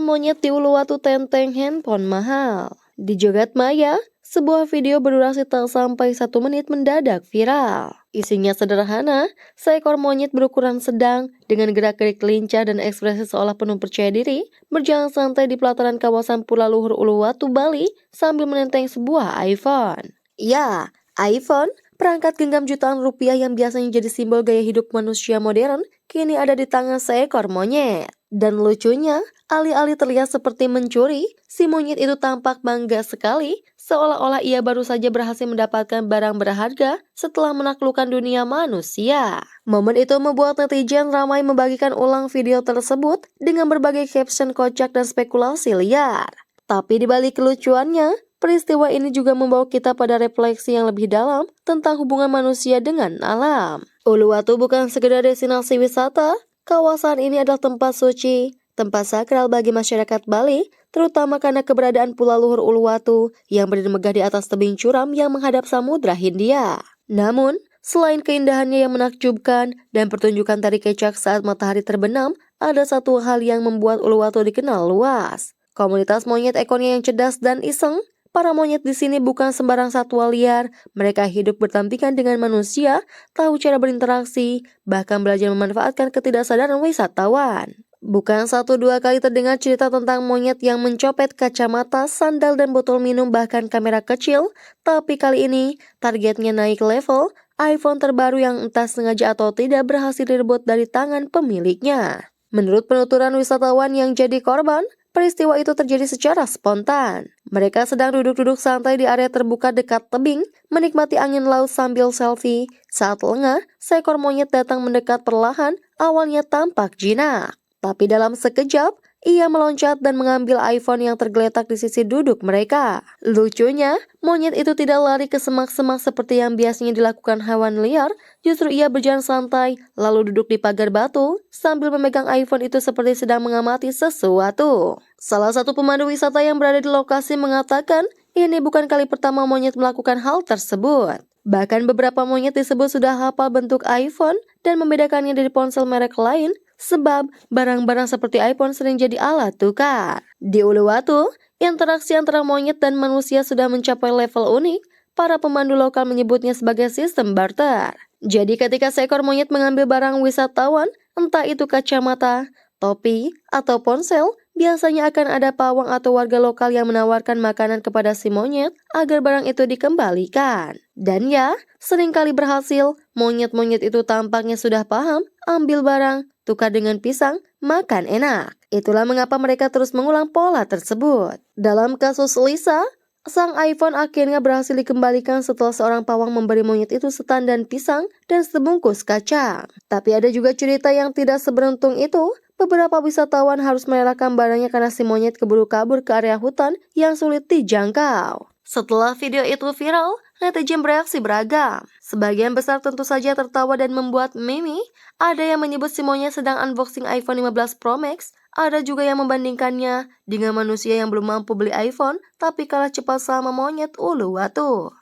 monyet di Uluwatu tenteng handphone mahal. Di jagat maya, sebuah video berdurasi tak sampai 1 menit mendadak viral. Isinya sederhana, seekor monyet berukuran sedang dengan gerak-gerik lincah dan ekspresi seolah penuh percaya diri berjalan santai di pelataran kawasan Pura Luhur Uluwatu, Bali sambil menenteng sebuah iPhone. Ya, iPhone, perangkat genggam jutaan rupiah yang biasanya jadi simbol gaya hidup manusia modern, kini ada di tangan seekor monyet. Dan lucunya, alih-alih terlihat seperti mencuri, si monyet itu tampak bangga sekali, seolah-olah ia baru saja berhasil mendapatkan barang berharga setelah menaklukkan dunia manusia. Momen itu membuat netizen ramai membagikan ulang video tersebut dengan berbagai caption kocak dan spekulasi liar. Tapi di balik kelucuannya, peristiwa ini juga membawa kita pada refleksi yang lebih dalam tentang hubungan manusia dengan alam. Uluwatu bukan sekedar destinasi wisata, kawasan ini adalah tempat suci, tempat sakral bagi masyarakat Bali, terutama karena keberadaan Pulau Luhur Uluwatu yang berdiri megah di atas tebing curam yang menghadap Samudra Hindia. Namun, selain keindahannya yang menakjubkan dan pertunjukan tari kecak saat matahari terbenam, ada satu hal yang membuat Uluwatu dikenal luas. Komunitas monyet ekornya yang cerdas dan iseng. Para monyet di sini bukan sembarang satwa liar, mereka hidup berdampingan dengan manusia, tahu cara berinteraksi, bahkan belajar memanfaatkan ketidaksadaran wisatawan. Bukan 1-2 kali terdengar cerita tentang monyet yang mencopet kacamata, sandal dan botol minum bahkan kamera kecil, tapi kali ini targetnya naik level, iPhone terbaru yang entah sengaja atau tidak berhasil direbut dari tangan pemiliknya. Menurut penuturan wisatawan yang jadi korban, peristiwa itu terjadi secara spontan. Mereka sedang duduk-duduk santai di area terbuka dekat tebing, menikmati angin laut sambil selfie. Saat lengah, seekor monyet datang mendekat perlahan, awalnya tampak jinak. Tapi dalam sekejap, ia meloncat dan mengambil iPhone yang tergeletak di sisi duduk mereka. Lucunya, monyet itu tidak lari ke semak-semak seperti yang biasanya dilakukan hewan liar, justru ia berjalan santai, lalu duduk di pagar batu, sambil memegang iPhone itu seperti sedang mengamati sesuatu. Salah satu pemandu wisata yang berada di lokasi mengatakan, ini bukan kali pertama monyet melakukan hal tersebut. Bahkan beberapa monyet disebut sudah hafal bentuk iPhone dan membedakannya dari ponsel merek lain, sebab barang-barang seperti iPhone sering jadi alat tukar. Di Uluwatu, interaksi antara monyet dan manusia sudah mencapai level unik. Para pemandu lokal menyebutnya sebagai sistem barter. Jadi ketika seekor monyet mengambil barang wisatawan, entah itu kacamata, topi, atau ponsel, biasanya akan ada pawang atau warga lokal yang menawarkan makanan kepada si monyet agar barang itu dikembalikan. Dan ya, seringkali berhasil, monyet-monyet itu tampaknya sudah paham, ambil barang, tukar dengan pisang, makan enak. Itulah mengapa mereka terus mengulang pola tersebut. Dalam kasus Lisa, sang iPhone akhirnya berhasil dikembalikan setelah seorang pawang memberi monyet itu setandan pisang dan sebungkus kacang. Tapi ada juga cerita yang tidak seberuntung itu. Beberapa wisatawan harus merelakan barangnya karena si monyet keburu kabur ke area hutan yang sulit dijangkau. Setelah video itu viral, netizen bereaksi beragam. Sebagian besar tentu saja tertawa dan membuat meme. Ada yang menyebut si monyet sedang unboxing iPhone 15 Pro Max. Ada juga yang membandingkannya dengan manusia yang belum mampu beli iPhone tapi kalah cepat sama monyet Uluwatu.